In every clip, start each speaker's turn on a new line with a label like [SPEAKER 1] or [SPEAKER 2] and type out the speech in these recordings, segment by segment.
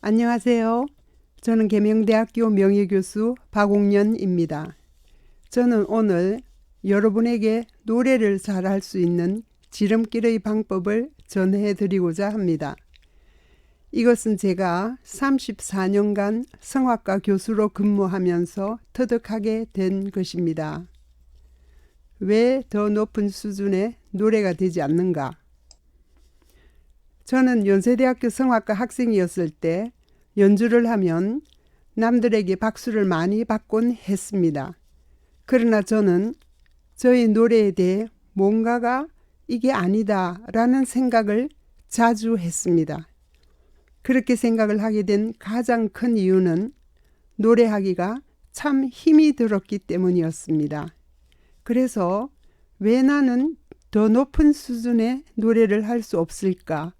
[SPEAKER 1] 안녕하세요. 저는 계명대학교 명예교수 박옥년입니다. 저는 오늘 여러분에게 노래를 잘할 수 있는 지름길의 방법을 전해 드리고자 합니다. 이것은 제가 34년간 성악과 교수로 근무하면서 터득하게 된 것입니다. 왜 더 높은 수준의 노래가 되지 않는가? 저는 연세대학교 성악과 학생이었을 때 연주를 하면 남들에게 박수를 많이 받곤 했습니다. 그러나 저는 저의 노래에 대해 뭔가가 이게 아니다 라는 생각을 자주 했습니다. 그렇게 생각을 하게 된 가장 큰 이유는 노래하기가 참 힘이 들었기 때문이었습니다. 그래서 왜 나는 더 높은 수준의 노래를 할 수 없을까?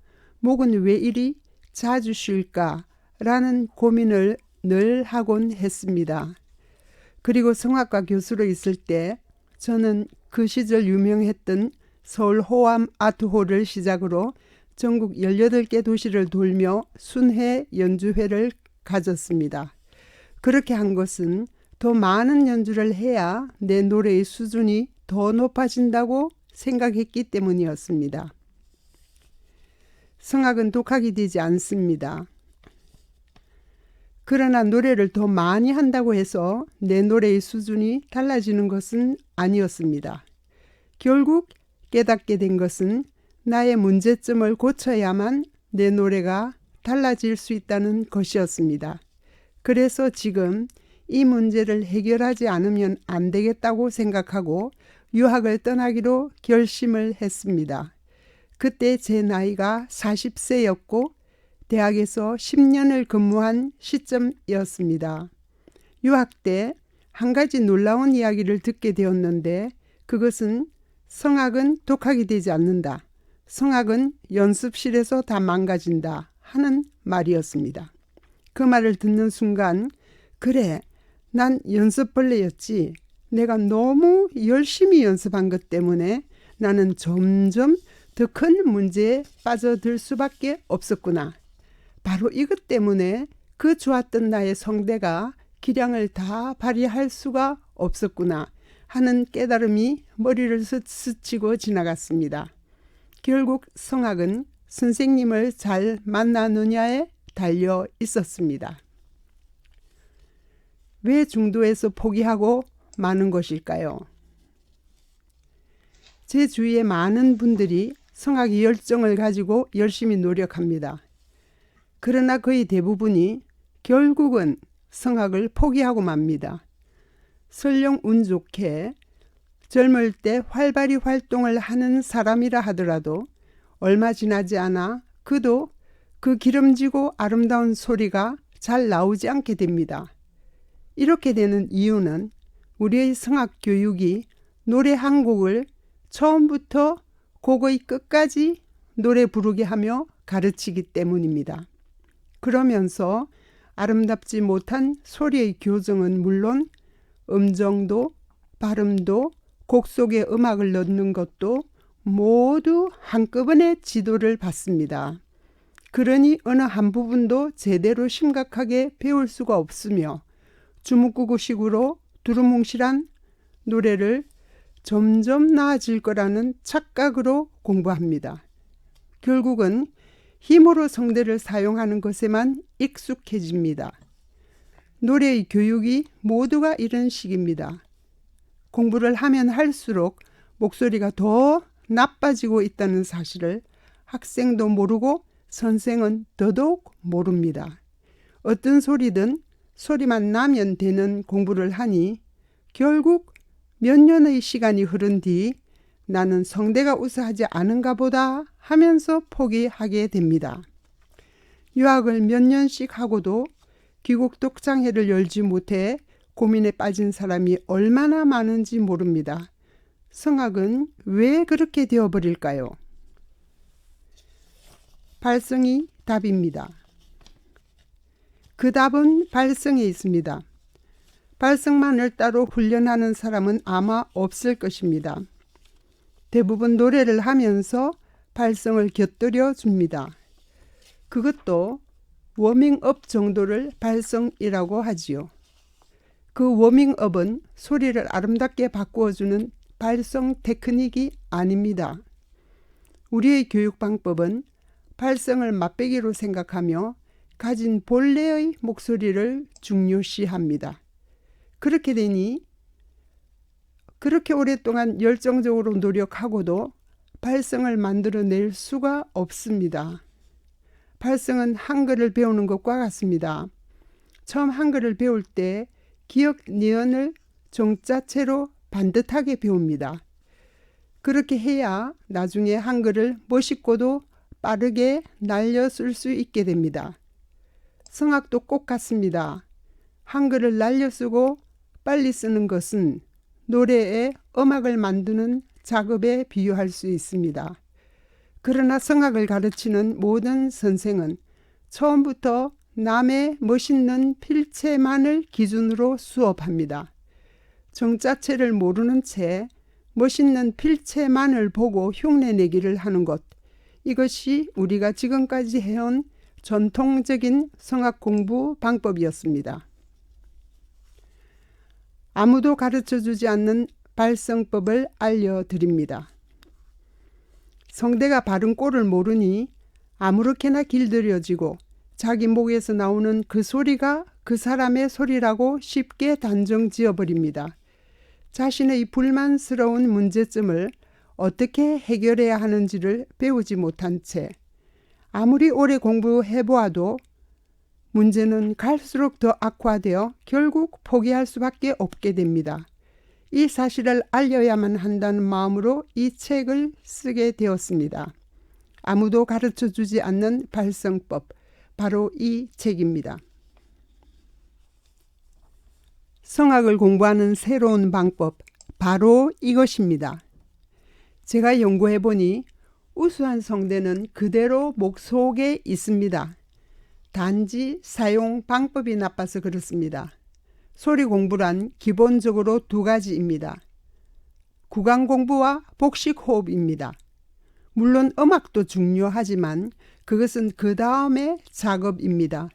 [SPEAKER 1] 목은 왜 이리 자주 쉴까? 라는 고민을 늘 하곤 했습니다. 그리고 성악과 교수로 있을 때 저는 그 시절 유명했던 서울 호암 아트홀을 시작으로 전국 18개 도시를 돌며 순회 연주회를 가졌습니다. 그렇게 한 것은 더 많은 연주를 해야 내 노래의 수준이 더 높아진다고 생각했기 때문이었습니다. 성악은 독학이 되지 않습니다. 그러나 노래를 더 많이 한다고 해서 내 노래의 수준이 달라지는 것은 아니었습니다. 결국 깨닫게 된 것은 나의 문제점을 고쳐야만 내 노래가 달라질 수 있다는 것이었습니다. 그래서 지금 이 문제를 해결하지 않으면 안 되겠다고 생각하고 유학을 떠나기로 결심을 했습니다. 그때 제 나이가 40세였고 대학에서 10년을 근무한 시점이었습니다. 유학 때 한 가지 놀라운 이야기를 듣게 되었는데 그것은 성악은 독학이 되지 않는다. 성악은 연습실에서 다 망가진다 하는 말이었습니다. 그 말을 듣는 순간 그래, 난 연습벌레였지. 내가 너무 열심히 연습한 것 때문에 나는 점점 더 큰 문제에 빠져들 수밖에 없었구나. 바로 이것 때문에 그 좋았던 나의 성대가 기량을 다 발휘할 수가 없었구나 하는 깨달음이 머리를 스치고 지나갔습니다. 결국 성악은 선생님을 잘 만나느냐에 달려 있었습니다. 왜 중도에서 포기하고 마는 것일까요? 제 주위에 많은 분들이 성악 열정을 가지고 열심히 노력합니다. 그러나 거의 대부분이 결국은 성악을 포기하고 맙니다. 설령 운 좋게 젊을 때 활발히 활동을 하는 사람이라 하더라도 얼마 지나지 않아 그도 그 기름지고 아름다운 소리가 잘 나오지 않게 됩니다. 이렇게 되는 이유는 우리의 성악 교육이 노래 한 곡을 처음부터 곡의 끝까지 노래 부르게 하며 가르치기 때문입니다. 그러면서 아름답지 못한 소리의 교정은 물론 음정도, 발음도, 곡 속에 음악을 넣는 것도 모두 한꺼번에 지도를 받습니다. 그러니 어느 한 부분도 제대로 심각하게 배울 수가 없으며 주묵구구식으로 두루뭉실한 노래를 점점 나아질 거라는 착각으로 공부합니다. 결국은 힘으로 성대를 사용하는 것에만 익숙해집니다. 노래의 교육이 모두가 이런 식입니다. 공부를 하면 할수록 목소리가 더 나빠지고 있다는 사실을 학생도 모르고 선생은 더더욱 모릅니다. 어떤 소리든 소리만 나면 되는 공부를 하니 결국 몇 년의 시간이 흐른 뒤 나는 성대가 우수하지 않은가 보다 하면서 포기하게 됩니다. 유학을 몇 년씩 하고도 귀국 독창회를 열지 못해 고민에 빠진 사람이 얼마나 많은지 모릅니다. 성악은 왜 그렇게 되어버릴까요? 발성이 답입니다. 그 답은 발성에 있습니다. 발성만을 따로 훈련하는 사람은 아마 없을 것입니다. 대부분 노래를 하면서 발성을 곁들여 줍니다. 그것도 워밍업 정도를 발성이라고 하지요. 그 워밍업은 소리를 아름답게 바꾸어주는 발성 테크닉이 아닙니다. 우리의 교육 방법은 발성을 맛배기로 생각하며 가진 본래의 목소리를 중요시합니다. 그렇게 되니 그렇게 오랫동안 열정적으로 노력하고도 발성을 만들어낼 수가 없습니다. 발성은 한글을 배우는 것과 같습니다. 처음 한글을 배울 때 기역, 니은을 종자체로 반듯하게 배웁니다. 그렇게 해야 나중에 한글을 멋있고도 빠르게 날려 쓸 수 있게 됩니다. 성악도 꼭 같습니다. 한글을 날려 쓰고 빨리 쓰는 것은 노래에 음악을 만드는 작업에 비유할 수 있습니다. 그러나 성악을 가르치는 모든 선생은 처음부터 남의 멋있는 필체만을 기준으로 수업합니다. 정자체를 모르는 채 멋있는 필체만을 보고 흉내내기를 하는 것, 이것이 우리가 지금까지 해온 전통적인 성악 공부 방법이었습니다. 아무도 가르쳐주지 않는 발성법을 알려드립니다. 성대가 바른 꼴을 모르니 아무렇게나 길들여지고 자기 목에서 나오는 그 소리가 그 사람의 소리라고 쉽게 단정 지어버립니다. 자신의 불만스러운 문제점을 어떻게 해결해야 하는지를 배우지 못한 채 아무리 오래 공부해보아도 문제는 갈수록 더 악화되어 결국 포기할 수밖에 없게 됩니다. 이 사실을 알려야만 한다는 마음으로 이 책을 쓰게 되었습니다. 아무도 가르쳐주지 않는 발성법, 바로 이 책입니다. 성악을 공부하는 새로운 방법, 바로 이것입니다. 제가 연구해보니 우수한 성대는 그대로 목 속에 있습니다. 단지 사용 방법이 나빠서 그렇습니다. 소리 공부란 기본적으로 두 가지입니다. 구강 공부와 복식 호흡입니다. 물론 음악도 중요하지만 그것은 그 다음의 작업입니다.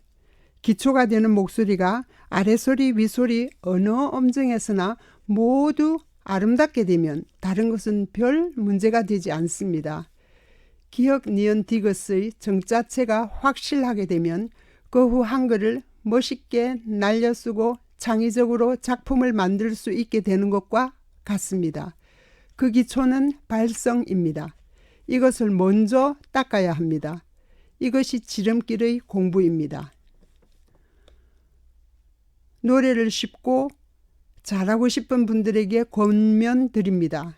[SPEAKER 1] 기초가 되는 목소리가 아래소리, 위소리, 어느 음정에서나 모두 아름답게 되면 다른 것은 별 문제가 되지 않습니다. 기역, 니은, 디귿의 정자체가 확실하게 되면 그 후 한글을 멋있게 날려쓰고 창의적으로 작품을 만들 수 있게 되는 것과 같습니다. 그 기초는 발성입니다. 이것을 먼저 닦아야 합니다. 이것이 지름길의 공부입니다. 노래를 쉽고 잘하고 싶은 분들에게 권면드립니다.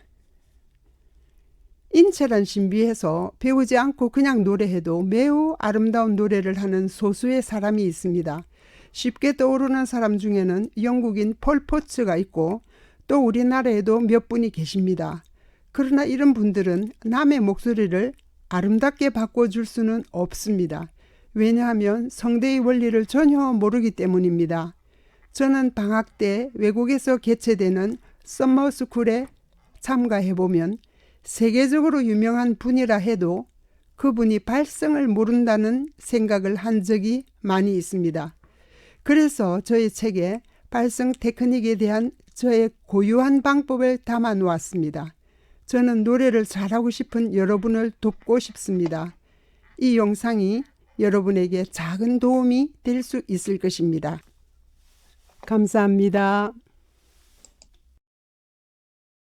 [SPEAKER 1] 인체란 신비에서 배우지 않고 그냥 노래해도 매우 아름다운 노래를 하는 소수의 사람이 있습니다. 쉽게 떠오르는 사람 중에는 영국인 폴 포츠가 있고 또 우리나라에도 몇 분이 계십니다. 그러나 이런 분들은 남의 목소리를 아름답게 바꿔줄 수는 없습니다. 왜냐하면 성대의 원리를 전혀 모르기 때문입니다. 저는 방학 때 외국에서 개최되는 썸머스쿨에 참가해보면 세계적으로 유명한 분이라 해도 그분이 발성을 모른다는 생각을 한 적이 많이 있습니다. 그래서 저의 책에 발성 테크닉에 대한 저의 고유한 방법을 담아 놓았습니다. 저는 노래를 잘하고 싶은 여러분을 돕고 싶습니다. 이 영상이 여러분에게 작은 도움이 될 수 있을 것입니다. 감사합니다.